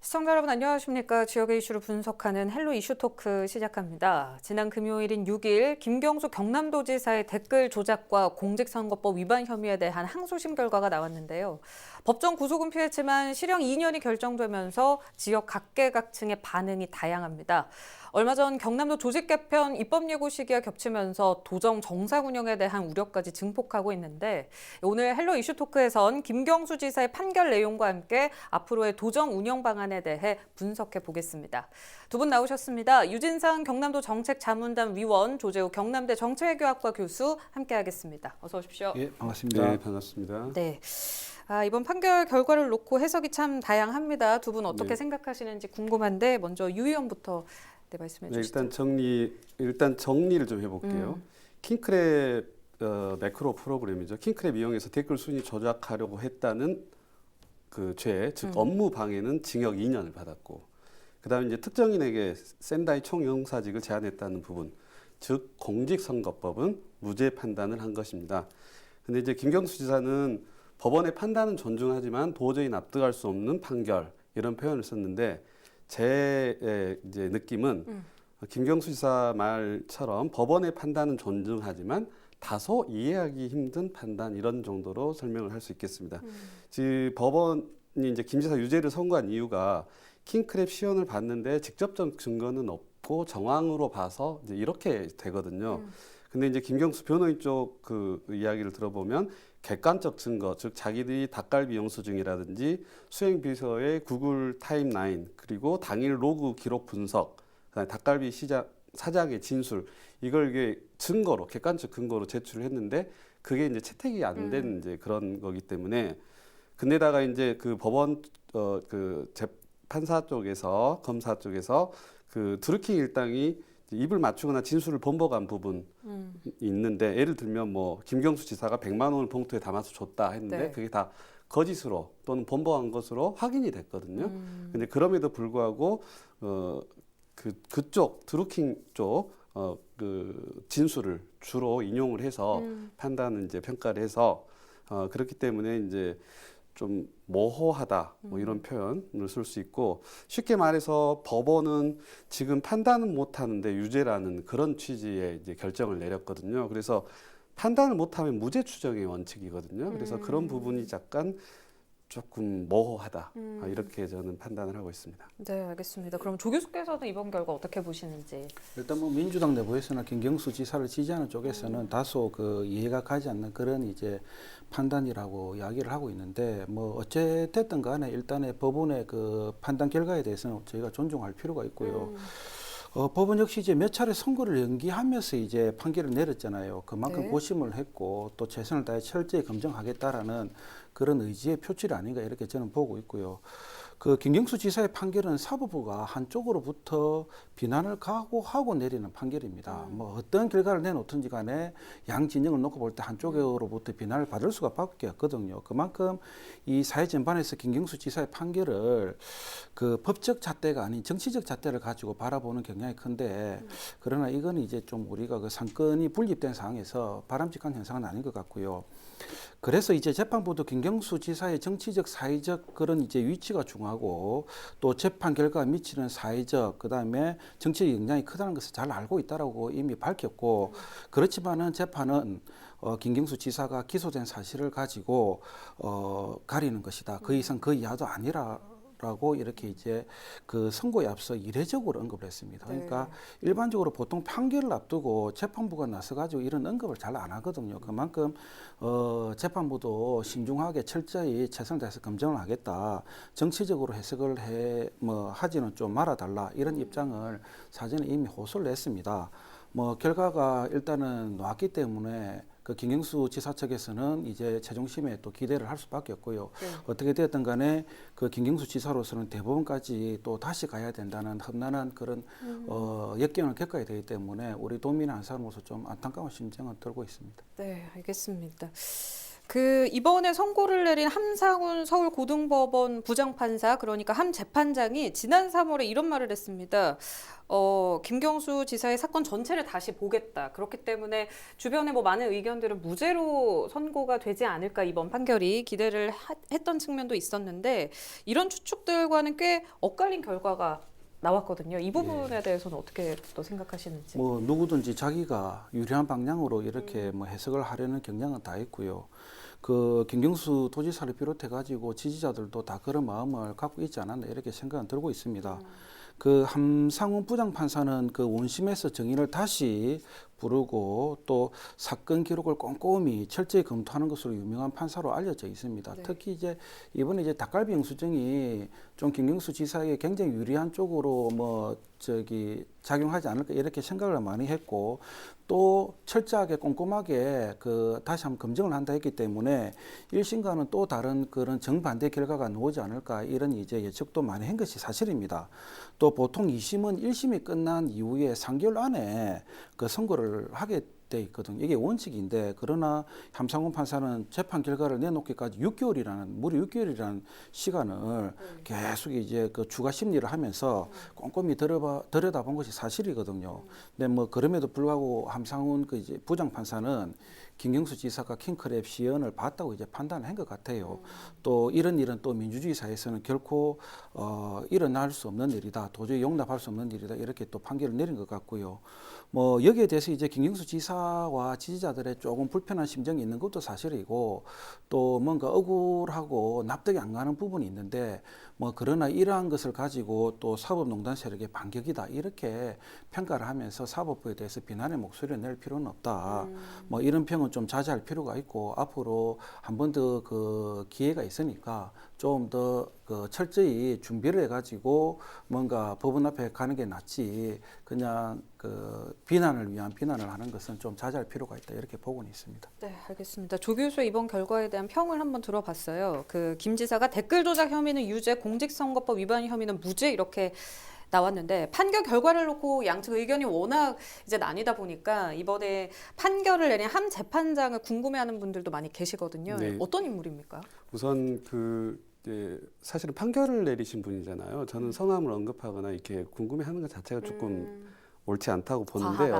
시청자 여러분 안녕하십니까. 지역의 이슈를 분석하는 헬로 이슈 토크 시작합니다. 지난 금요일인 6일 김경수 경남도지사의 댓글 조작과 공직선거법 위반 혐의에 대한 항소심 결과가 나왔는데요. 법정 구속은 피했지만 실형 2년이 결정되면서 지역 각계각층의 반응이 다양합니다. 얼마 전 경남도 조직 개편 입법 예고 시기와 겹치면서 도정 정상 운영에 대한 우려까지 증폭하고 있는데 오늘 헬로 이슈 토크에선 김경수 지사의 판결 내용과 함께 앞으로의 도정 운영 방안에 대해 분석해 보겠습니다. 두 분 나오셨습니다. 유진상 경남도 정책자문단 위원, 조재우 경남대 정치외교학과 교수 함께하겠습니다. 어서 오십시오. 예, 반갑습니다. 네, 반갑습니다. 네. 이번 판결 결과를 놓고 해석이 참 다양합니다. 두 분 어떻게 네. 생각하시는지 궁금한데 먼저 유 의원부터 말씀해 주시죠. 일단 정리를 좀 해볼게요. 킹크랩 매크로 프로그램이죠. 킹크랩 이용해서 댓글 순위 조작하려고 했다는 그 죄, 즉 업무 방해는 징역 2년을 받았고, 그다음에 이제 특정인에게 샌다이 총영사직을 제한했다는 부분, 즉 공직선거법은 무죄 판단을 한 것입니다. 근데 이제 김경수 지사는 법원의 판단은 존중하지만 도저히 납득할 수 없는 판결 이런 표현을 썼는데 제 이제 느낌은 김경수 지사 말처럼 법원의 판단은 존중하지만 다소 이해하기 힘든 판단 이런 정도로 설명을 할 수 있겠습니다. 즉 법원이 이제 김 지사 유죄를 선고한 이유가 킹크랩 시연을 봤는데 직접적 증거는 없고 정황으로 봐서 이제 이렇게 되거든요. 근데 이제 김경수 변호인 쪽 그 이야기를 들어보면 객관적 증거, 즉 자기들이 닭갈비 영수증이라든지 수행 비서의 구글 타임라인 그리고 당일 로그 기록 분석, 그다음에 닭갈비 사장의 진술 이걸 이게 증거로 객관적 근거로 제출을 했는데 그게 이제 채택이 안 된 이제 그런 거기 때문에 근데다가 이제 그 법원 그 재판사 쪽에서 검사 쪽에서 그 드루킹 일당이 입을 맞추거나 진술을 번복한 부분이 있는데 예를 들면 뭐 김경수 지사가 100만 원을 봉투에 담아서 줬다 했는데 네. 그게 다 거짓으로 또는 번복한 것으로 확인이 됐거든요. 근데 그럼에도 불구하고 그쪽 드루킹 쪽 그 진술을 주로 인용을 해서 판단은 이제 평가를 해서 그렇기 때문에 이제 좀 모호하다 뭐 이런 표현을 쓸 수 있고 쉽게 말해서 법원은 지금 판단은 못 하는데 유죄라는 그런 취지의 이제 결정을 내렸거든요. 그래서 판단을 못하면 무죄 추정의 원칙이거든요. 그래서 그런 부분이 약간 조금 모호하다 이렇게 저는 판단을 하고 있습니다. 네, 알겠습니다. 그럼 조 교수께서는 이번 결과 어떻게 보시는지. 일단 뭐 민주당 내부에서나 김경수 지사를 지지하는 쪽에서는 다소 그 이해가 가지 않는 그런 이제 판단이라고 이야기를 하고 있는데 뭐 어찌 됐든 간에 일단의 법원의 그 판단 결과에 대해서는 저희가 존중할 필요가 있고요. 법원 역시 이제 몇 차례 선고를 연기하면서 이제 판결을 내렸잖아요. 그만큼 네. 고심을 했고 또 최선을 다해 철저히 검증하겠다라는 그런 의지의 표출이 아닌가 이렇게 저는 보고 있고요. 그 김경수 지사의 판결은 사법부가 한쪽으로부터 비난을 각오하고 내리는 판결입니다. 뭐 어떤 결과를 내놓든지 간에 양 진영을 놓고 볼 때 한쪽으로부터 비난을 받을 수밖에 없거든요. 그만큼 이 사회 전반에서 김경수 지사의 판결을 그 법적 잣대가 아닌 정치적 잣대를 가지고 바라보는 경향이 큰데 그러나 이건 이제 좀 우리가 그 상권이 분립된 상황에서 바람직한 현상은 아닌 것 같고요. 그래서 이제 재판부도 김경수 지사의 정치적, 사회적 그런 이제 위치가 중요하고 또 재판 결과가 미치는 사회적, 그다음에 정치적 영향이 크다는 것을 잘 알고 있다라고 이미 밝혔고 그렇지만은 재판은 김경수 지사가 기소된 사실을 가지고 가리는 것이다. 그 이상 그 이하도 아니라. 라고 이렇게 이제 그 선고에 앞서 이례적으로 언급을 했습니다. 그러니까 일반적으로 보통 판결을 앞두고 재판부가 나서가지고 이런 언급을 잘 안 하거든요. 그만큼 재판부도 신중하게 철저히 최선을 다해서 검증을 하겠다. 정치적으로 해석을 하지는 좀 말아달라 이런 입장을 사전에 이미 호소를 했습니다. 뭐 결과가 일단은 나왔기 때문에 그 김경수 지사 측에서는 이제 최종심에 또 기대를 할 수밖에 없고요. 네. 어떻게 되었든 간에 그 김경수 지사로서는 대법원까지 또 다시 가야 된다는 험난한 그런 역경을 겪어야 되기 때문에 우리 도민 한 사람으로서 좀 안타까운 심정은 들고 있습니다. 네, 알겠습니다. 이번에 선고를 내린 함상훈 서울고등법원 부장판사, 그러니까 함 재판장이 지난 3월에 이런 말을 했습니다. 김경수 지사의 사건 전체를 다시 보겠다. 그렇기 때문에 주변에 많은 의견들은 무죄로 선고가 되지 않을까, 이번 판결이 기대를 했던 측면도 있었는데, 이런 추측들과는 꽤 엇갈린 결과가 나왔거든요. 이 부분에 대해서는 어떻게 또 생각하시는지. 누구든지 자기가 유리한 방향으로 이렇게 해석을 하려는 경향은 다 있고요. 김경수 도지사를 비롯해 가지고 지지자들도 다 그런 마음을 갖고 있지 않았나 이렇게 생각은 들고 있습니다. 함상훈 부장판사는 원심에서 정인을 다시 부르고 또 사건 기록을 꼼꼼히 철저히 검토하는 것으로 유명한 판사로 알려져 있습니다. 네. 특히 이번에 닭갈비 영수증이 좀 김경수 지사에게 굉장히 유리한 쪽으로 작용하지 않을까 이렇게 생각을 많이 했고, 또 철저하게 꼼꼼하게 다시 한번 검증을 한다 했기 때문에 1심과는 또 다른 그런 정반대 결과가 나오지 않을까 이런 예측도 많이 한 것이 사실입니다. 또 보통 2심은 1심이 끝난 이후에 3개월 안에 선고를 하게 돼 있거든요. 이게 원칙인데, 그러나 함상훈 판사는 재판 결과를 내놓기까지 무려 6개월이라는 시간을 계속 추가 심리를 하면서 꼼꼼히 들여다본 것이 사실이거든요. 근데 그럼에도 불구하고 함상훈 부장 판사는 김경수 지사가 킹크랩 시연을 봤다고 판단을 한 것 같아요. 또 이런 일은 또 민주주의 사회에서는 결코 일어날 수 없는 일이다, 도저히 용납할 수 없는 일이다, 이렇게 또 판결을 내린 것 같고요. 여기에 대해서 김경수 지사와 지지자들의 조금 불편한 심정이 있는 것도 사실이고, 또 뭔가 억울하고 납득이 안 가는 부분이 있는데, 그러나 이러한 것을 가지고 또 사법농단 세력의 반격이다 이렇게 평가를 하면서 사법부에 대해서 비난의 목소리를 낼 필요는 없다. 이런 평은 좀 자제할 필요가 있고, 앞으로 한 번 더 기회가 있으니까 좀 더 철저히 준비를 해가지고 뭔가 법원 앞에 가는 게 낫지, 그냥 비난을 위한 비난을 하는 것은 좀 자제할 필요가 있다, 이렇게 보고는 있습니다. 네, 알겠습니다. 조 교수의 이번 결과에 대한 평을 한번 들어봤어요. 김 지사가 댓글 조작 혐의는 유죄, 공직선거법 위반 혐의는 무죄, 이렇게 나왔는데, 판결 결과를 놓고 양측 의견이 워낙 나뉘다 보니까 이번에 판결을 내린 함 재판장을 궁금해하는 분들도 많이 계시거든요. 네. 어떤 인물입니까? 우선 사실은 판결을 내리신 분이잖아요. 저는 성함을 언급하거나 이렇게 궁금해하는 것 자체가 조금 옳지 않다고 보는데,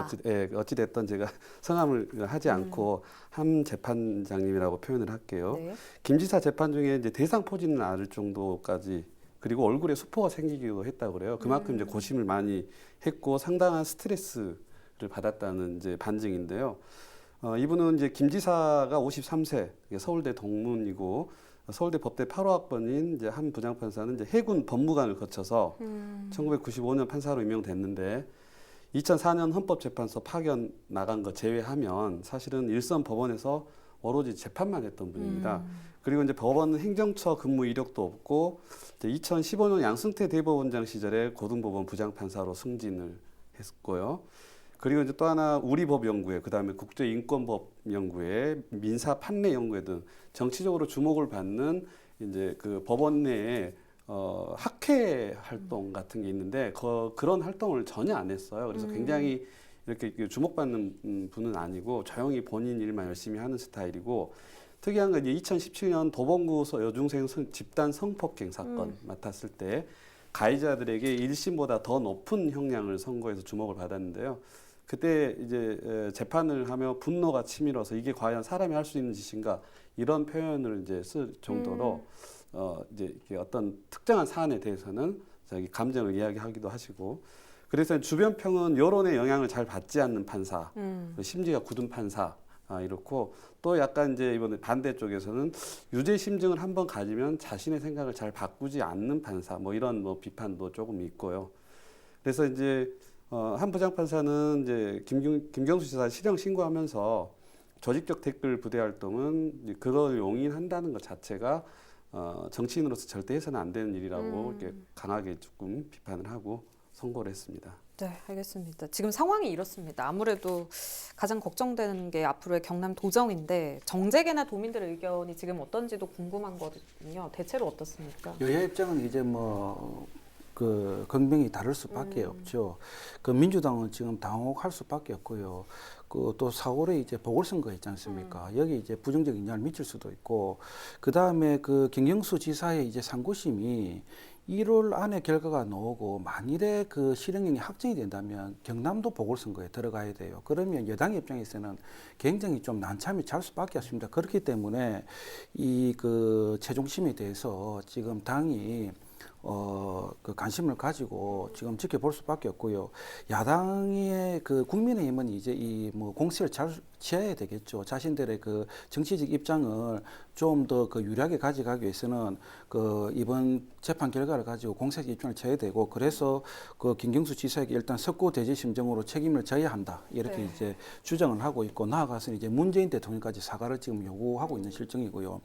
어찌 됐든 제가 성함을 하지 않고 함 재판장님이라고 표현을 할게요. 네. 김 지사 재판 중에 대상 포진을 앓을 정도까지, 그리고 얼굴에 수포가 생기기도 했다고 그래요. 그만큼 고심을 많이 했고 상당한 스트레스를 받았다는 반증인데요. 이분은 김 지사가 53세, 서울대 동문이고 서울대 법대 8호학번인 함 부장판사는 해군 법무관을 거쳐서 1995년 판사로 임명됐는데, 2004년 헌법재판소 파견 나간 거 제외하면 사실은 일선 법원에서 오로지 재판만 했던 분입니다. 그리고 법원 행정처 근무 이력도 없고, 2015년 양승태 대법원장 시절에 고등법원 부장판사로 승진을 했고요. 그리고 또 하나 우리법연구회, 그다음에 국제인권법연구회, 민사 판례 연구회 등 정치적으로 주목을 받는 법원 내에 학회 활동 같은 게 있는데, 그런 활동을 전혀 안 했어요. 그래서 굉장히 이렇게 주목받는 분은 아니고 조용히 본인 일만 열심히 하는 스타일이고, 특이한 건 2017년 도봉구 여중생 집단 성폭행 사건 맡았을 때 가해자들에게 1심보다 더 높은 형량을 선고해서 주목을 받았는데요. 그때 재판을 하며 분노가 치밀어서 이게 과연 사람이 할 수 있는 짓인가, 이런 표현을 쓸 정도로 어떤 특정한 사안에 대해서는 자기 감정을 이야기하기도 하시고, 그래서 주변 평은 여론의 영향을 잘 받지 않는 판사, 심지가 굳은 판사, 이렇고, 또 약간 이번에 반대쪽에서는 유죄 심증을 한번 가지면 자신의 생각을 잘 바꾸지 않는 판사, 이런 비판도 조금 있고요. 그래서 한 부장판사는 김경수 지사 실형 신고하면서 조직적 댓글 부대 활동은 그걸 용인한다는 것 자체가 정치인으로서 절대 해서는 안 되는 일이라고 이렇게 강하게 조금 비판을 하고 선고를 했습니다. 네, 알겠습니다. 지금 상황이 이렇습니다. 아무래도 가장 걱정되는 게 앞으로의 경남 도정인데, 정재계나 도민들의 의견이 지금 어떤지도 궁금한 거거든요. 대체로 어떻습니까? 여야 입장은 그 긍정이 다를 수밖에 없죠. 그 민주당은 지금 당혹할 수밖에 없고요. 그 또 4월에 이제 보궐선거 있지 않습니까? 여기 이제 부정적인 영향을 미칠 수도 있고, 그 다음에 그 김경수 지사의 이제 상고심이 1월 안에 결과가 나오고 만일에 그 실형이 확정이 된다면 경남도 보궐선거에 들어가야 돼요. 그러면 여당 입장에서는 굉장히 좀 난참이 잘 수밖에 없습니다. 그렇기 때문에 이 그 최종심에 대해서 지금 당이 그 관심을 가지고 지금 지켜볼 수밖에 없고요. 야당의 그 국민의힘은 이제 이 뭐 공세를 잘 취해야 되겠죠. 자신들의 그 정치적 입장을 좀 더 그 유리하게 가져가기 위해서는 그 이번 재판 결과를 가지고 공세적 입장을 취해야 되고, 그래서 그 김경수 지사에게 일단 석고대죄 심정으로 책임을 져야 한다, 이렇게 네. 이제 주장을 하고 있고, 나아가서는 이제 문재인 대통령까지 사과를 지금 요구하고 있는 실정이고요.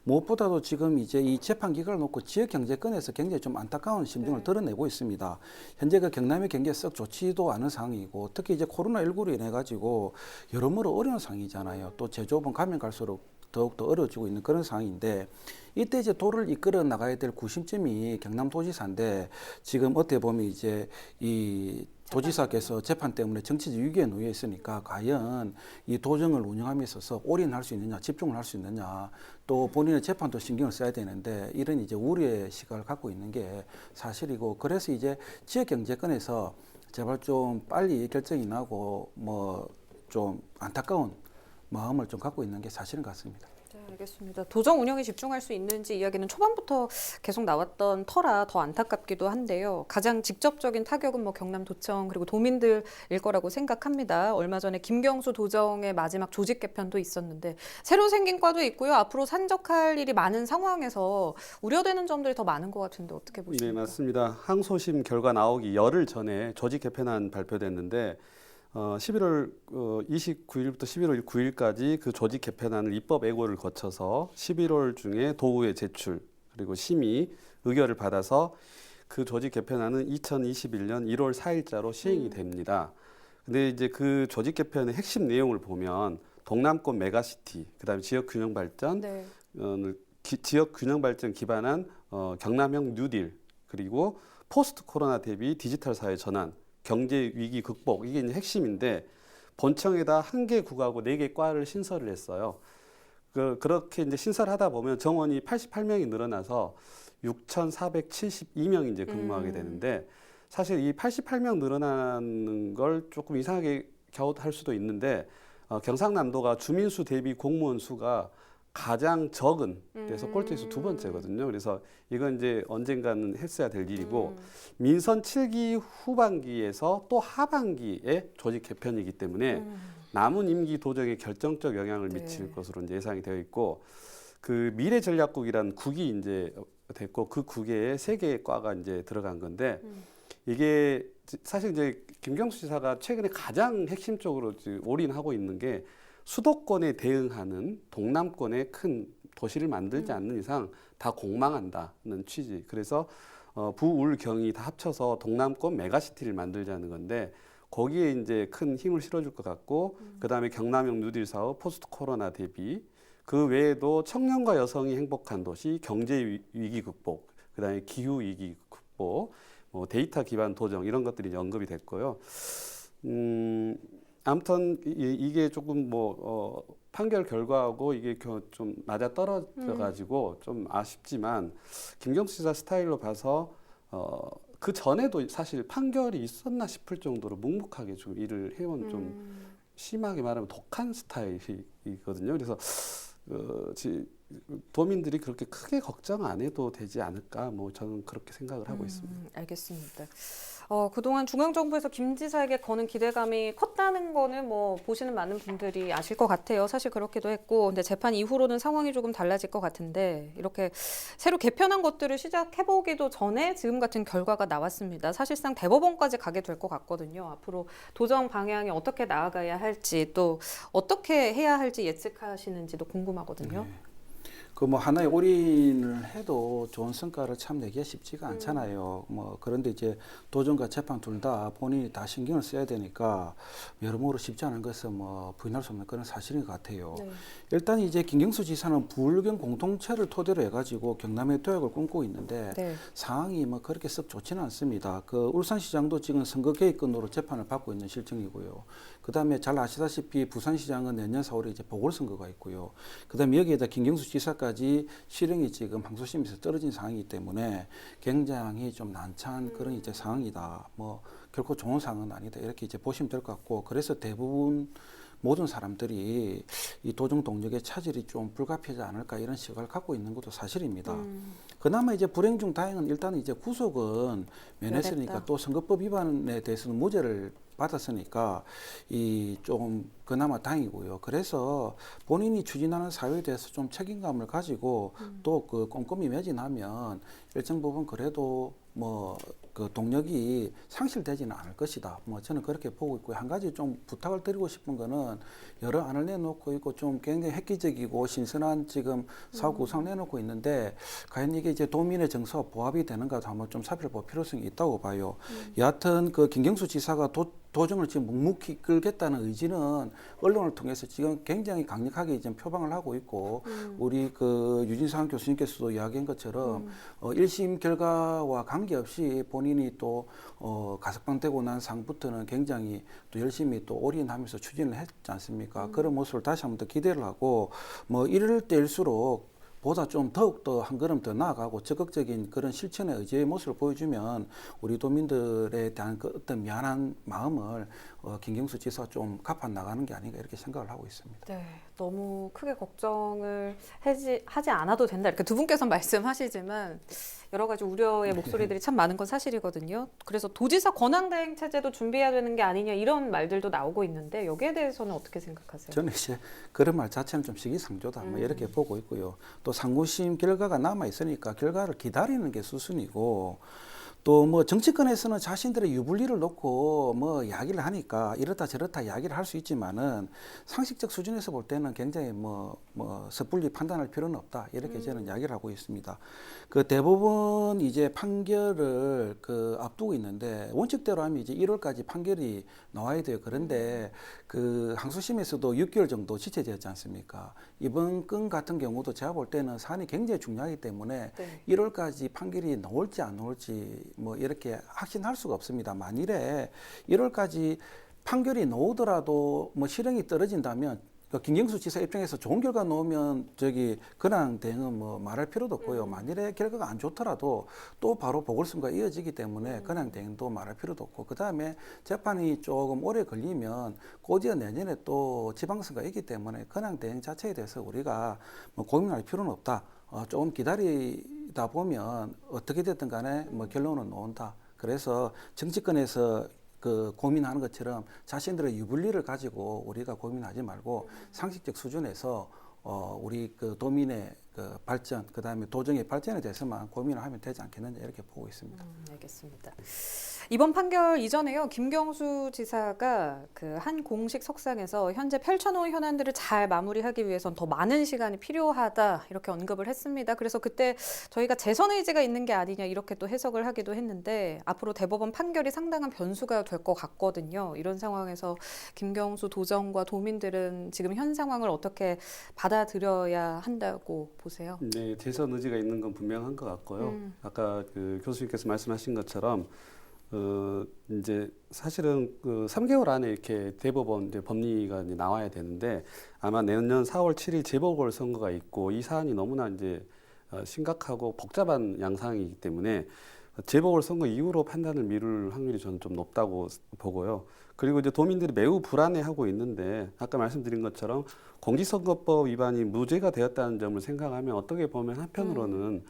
무엇보다도 지금 이제 이 재판 기간을 놓고 지역 경제권에서 굉장히 좀 안타까운 심정을 드러내고 있습니다. 현재 그 경남의 경기가 썩 좋지도 않은 상황이고, 특히 이제 코로나19로 인해 가지고 여러모로 어려운 상황이잖아요. 또 제조업은 가면 갈수록 더욱더 어려워지고 있는 그런 상황인데, 이때 이제 도를 이끌어 나가야 될 구심점이 경남도지사인데, 지금 어떻게 보면 이제 이 도지사께서 재판 때문에 정치적 위기에 놓여 있으니까 과연 이 도정을 운영함에 있어서 올인할 수 있느냐, 집중을 할 수 있느냐, 또 본인의 재판도 신경을 써야 되는데 이런 이제 우려의 시각을 갖고 있는 게 사실이고, 그래서 이제 지역 경제권에서 제발 좀 빨리 결정이 나고 뭐 좀 안타까운 마음을 좀 갖고 있는 게 사실인 것 같습니다. 네, 알겠습니다. 도정 운영에 집중할 수 있는지 이야기는 초반부터 계속 나왔던 터라 더 안타깝기도 한데요. 가장 직접적인 타격은 뭐 경남도청 그리고 도민들일 거라고 생각합니다. 얼마 전에 김경수 도정의 마지막 조직 개편도 있었는데 새로 생긴 과도 있고요. 앞으로 산적할 일이 많은 상황에서 우려되는 점들이 더 많은 것 같은데 어떻게 보십니까? 네, 맞습니다. 항소심 결과 나오기 열흘 전에 조직 개편안 발표됐는데 11월 29일부터 11월 9일까지 그 조직 개편안을 입법 애고를 거쳐서 11월 중에 도의회 제출 그리고 심의 의결을 받아서 그 조직 개편안은 2021년 1월 4일자로 시행이 됩니다. 근데 이제 그 조직 개편의 핵심 내용을 보면 동남권 메가시티, 그다음에 지역 균형 발전, 네. 지역 균형 발전 기반한 경남형 뉴딜, 그리고 포스트 코로나 대비 디지털 사회 전환, 경제 위기 극복, 이게 이제 핵심인데 본청에다 1개 국하고 4개 과를 신설을 했어요. 그렇게 이제 신설을 하다 보면 정원이 88명이 늘어나서 6,472명이 이제 근무하게 되는데, 사실 이 88명 늘어나는 걸 조금 이상하게 갸웃할 수도 있는데 경상남도가 주민수 대비 공무원 수가 가장 적은 데서 꼴찌에서 2번째거든요. 그래서 이건 이제 언젠가는 했어야 될 일이고, 민선 7기 후반기에서 또 하반기에 조직 개편이기 때문에 남은 임기 도정에 결정적 영향을 미칠 것으로 이제 예상이 되어 있고, 그 미래전략국이라는 국이 이제 됐고 그 국에 3개의 과가 이제 들어간 건데, 이게 사실 이제 김경수 지사가 최근에 가장 핵심적으로 올인하고 있는 게 수도권에 대응하는 동남권의 큰 도시를 만들지 않는 이상 다 공망한다는 취지. 그래서 부울 경이 다 합쳐서 동남권 메가시티를 만들자는 건데, 거기에 이제 큰 힘을 실어줄 것 같고, 그다음에 경남형 뉴딜 사업, 포스트 코로나 대비, 그 외에도 청년과 여성이 행복한 도시, 경제 위기 극복, 그다음에 기후 위기 극복, 뭐 데이터 기반 도정, 이런 것들이 언급이 됐고요. 아무튼 이게 조금 뭐 판결 결과하고 이게 좀 맞아 떨어져 가지고 좀 아쉽지만, 김경수 지사 스타일로 봐서 그 전에도 사실 판결이 있었나 싶을 정도로 묵묵하게 좀 일을 해온 좀 심하게 말하면 독한 스타일이거든요. 그래서 도민들이 그렇게 크게 걱정 안 해도 되지 않을까, 뭐 저는 그렇게 생각을 하고 있습니다. 알겠습니다. 그동안 중앙정부에서 김 지사에게 거는 기대감이 컸다는 거는 뭐 보시는 많은 분들이 아실 것 같아요. 사실 그렇기도 했고, 근데 재판 이후로는 상황이 조금 달라질 것 같은데, 이렇게 새로 개편한 것들을 시작해보기도 전에 지금 같은 결과가 나왔습니다. 사실상 대법원까지 가게 될 것 같거든요. 앞으로 도정 방향이 어떻게 나아가야 할지, 또 어떻게 해야 할지 예측하시는지도 궁금하거든요. 네. 그 뭐 하나의 올인을 해도 좋은 성과를 참 내기가 쉽지가 않잖아요. 뭐 그런데 이제 도전과 재판 둘 다 본인이 다 신경을 써야 되니까 여러모로 쉽지 않은 것은 뭐 부인할 수 없는 그런 사실인 것 같아요. 네. 일단 이제 김경수 지사는 부울경 공동체를 토대로 해가지고 경남의 도약을 꿈꾸고 있는데 네. 상황이 뭐 그렇게 썩 좋지는 않습니다. 그 울산시장도 지금 선거 개입건으로 재판을 받고 있는 실정이고요. 그다음에 잘 아시다시피 부산시장은 내년 4월에 이제 보궐선거가 있고요. 그다음에 여기에다 김경수 지사까지 실형이 지금 항소심에서 떨어진 상황이기 때문에 굉장히 좀 난처한 그런 이제 상황이다. 뭐 결코 좋은 상황은 아니다. 이렇게 이제 보시면 될 것 같고, 그래서 대부분 모든 사람들이 이 도정 동력의 차질이 좀 불가피하지 않을까 이런 시각을 갖고 있는 것도 사실입니다. 그나마 이제 불행 중 다행은 일단 이제 구속은 면했으니까 면했다. 또 선거법 위반에 대해서는 무죄를 받았으니까 이 좀 그나마 다행이고요. 그래서 본인이 추진하는 사회에 대해서 좀 책임감을 가지고 또 그 꼼꼼히 매진하면 일정 부분 그래도 뭐 그 동력이 상실되지는 않을 것이다. 뭐 저는 그렇게 보고 있고요. 한 가지 좀 부탁을 드리고 싶은 거는 여러 안을 내놓고 있고 좀 굉장히 획기적이고 신선한 지금 사업 구상을 내놓고 있는데 과연 이게 이제 도민의 정서와 부합이 되는가도 한번 좀 살펴볼 필요성이 있다고 봐요. 여하튼 그 김경수 지사가 도정을 지금 묵묵히 끌겠다는 의지는 언론을 통해서 지금 굉장히 강력하게 지금 표방을 하고 있고 우리 그 유진상 교수님께서도 이야기한 것처럼 1심 결과와 관계없이 본인이 또 가석방되고 난 상부터는 굉장히 또 열심히 또 올인하면서 추진을 했지 않습니까? 그런 모습을 다시 한번 더 기대를 하고 뭐 이럴 때일수록 보다 좀 더욱더 한 걸음 더 나아가고 적극적인 그런 실천의 의지의 모습을 보여주면 우리 도민들에 대한 그 어떤 미안한 마음을 김경수 지사가 좀 갚아 나가는 게 아닌가 이렇게 생각을 하고 있습니다. 네, 너무 크게 걱정을 하지 않아도 된다. 이렇게 두 분께서 말씀하시지만 여러 가지 우려의 목소리들이 참 많은 건 사실이거든요. 그래서 도지사 권한대행 체제도 준비해야 되는 게 아니냐 이런 말들도 나오고 있는데 여기에 대해서는 어떻게 생각하세요? 저는 이제 그런 말 자체는 좀 시기상조다 뭐 이렇게 보고 있고요. 또 상고심 결과가 남아 있으니까 결과를 기다리는 게 수순이고 또 뭐 정치권에서는 자신들의 유불리를 놓고 뭐 이야기를 하니까 이렇다 저렇다 이야기를 할 수 있지만은 상식적 수준에서 볼 때는 굉장히 뭐 섣불리 판단할 필요는 없다 이렇게 저는 이야기를 하고 있습니다. 그 대법원 이제 판결을 그 앞두고 있는데 원칙대로 하면 이제 1월까지 판결이 나와야 돼요. 그런데 그 항소심에서도 6개월 정도 지체되었지 않습니까? 이번 건 같은 경우도 제가 볼 때는 사안이 굉장히 중요하기 때문에 네. 1월까지 판결이 나올지 안 나올지 뭐 이렇게 확신할 수가 없습니다. 만일에 1월까지 판결이 나오더라도 뭐 실형이 떨어진다면 그 김경수 지사 입장에서 좋은 결과 나오면 저기 근황 대응은 뭐 말할 필요도 없고요. 만일에 결과가 안 좋더라도 또 바로 보궐선거가 이어지기 때문에 근황 대응도 말할 필요도 없고 그 다음에 재판이 조금 오래 걸리면 곧이어 내년에 또 지방선거가 있기 때문에 근황 대응 자체에 대해서 우리가 뭐 고민할 필요는 없다. 조금 기다리다 보면 어떻게 됐든 간에 뭐 결론은 나온다. 그래서 정치권에서 그 고민하는 것처럼 자신들의 유불리를 가지고 우리가 고민하지 말고 상식적 수준에서 우리 그 도민의 그 발전, 그 다음에 도정의 발전에 대해서만 고민을 하면 되지 않겠느냐 이렇게 보고 있습니다. 알겠습니다. 이번 판결 이전에요, 김경수 지사가 그 한 공식 석상에서 현재 펼쳐놓은 현안들을 잘 마무리하기 위해선 더 많은 시간이 필요하다 이렇게 언급을 했습니다. 그래서 그때 저희가 재선 의지가 있는 게 아니냐 이렇게 또 해석을 하기도 했는데 앞으로 대법원 판결이 상당한 변수가 될 것 같거든요. 이런 상황에서 김경수 도정과 도민들은 지금 현 상황을 어떻게 받아들여야 한다고 보세요? 네, 재선 의지가 있는 건 분명한 것 같고요. 아까 그 교수님께서 말씀하신 것처럼 이제 사실은 그 3개월 안에 이렇게 대법원 이제 법리가 이제 나와야 되는데 아마 내년 4월 7일 재보궐 선거가 있고 이 사안이 너무나 이제 심각하고 복잡한 양상이기 때문에 재보궐 선거 이후로 판단을 미룰 확률이 저는 좀 높다고 보고요. 그리고 이제 도민들이 매우 불안해하고 있는데 아까 말씀드린 것처럼 공직선거법 위반이 무죄가 되었다는 점을 생각하면 어떻게 보면 한편으로는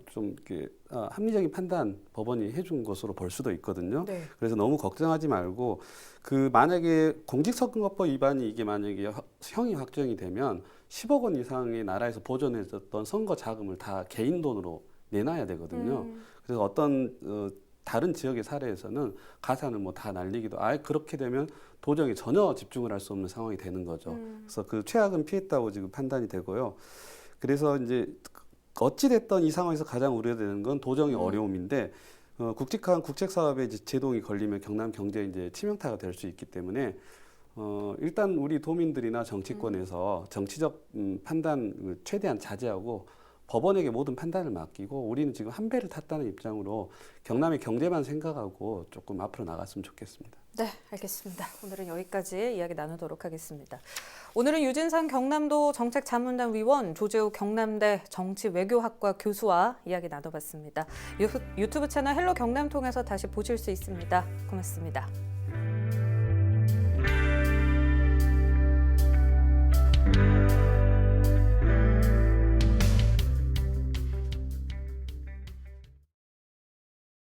좀 이렇게 합리적인 판단 법원이 해준 것으로 볼 수도 있거든요. 네. 그래서 너무 걱정하지 말고 그 만약에 공직선거법 위반이 이게 만약에 형이 확정이 되면 10억 원 이상의 나라에서 보존해줬던 선거 자금을 다 개인 돈으로 내놔야 되거든요. 그래서 어떤 다른 지역의 사례에서는 가산을 뭐 다 날리기도 그렇게 되면 도정에 전혀 집중을 할 수 없는 상황이 되는 거죠. 그래서 그 최악은 피했다고 지금 판단이 되고요. 그래서 이제 어찌 됐든 이 상황에서 가장 우려되는 건 도정의 어려움인데 굵직한 국책 사업에 이제 제동이 걸리면 경남 경제에 이제 치명타가 될 수 있기 때문에 일단 우리 도민들이나 정치권에서 정치적 판단 최대한 자제하고 법원에게 모든 판단을 맡기고 우리는 지금 한 배를 탔다는 입장으로 경남의 경제만 생각하고 조금 앞으로 나갔으면 좋겠습니다. 네, 알겠습니다. 오늘은 여기까지 이야기 나누도록 하겠습니다. 오늘은 유진상 경남도 정책자문단 위원, 조재우 경남대 정치외교학과 교수와 이야기 나눠봤습니다. 유튜브 채널 헬로 경남 통해서 다시 보실 수 있습니다. 고맙습니다.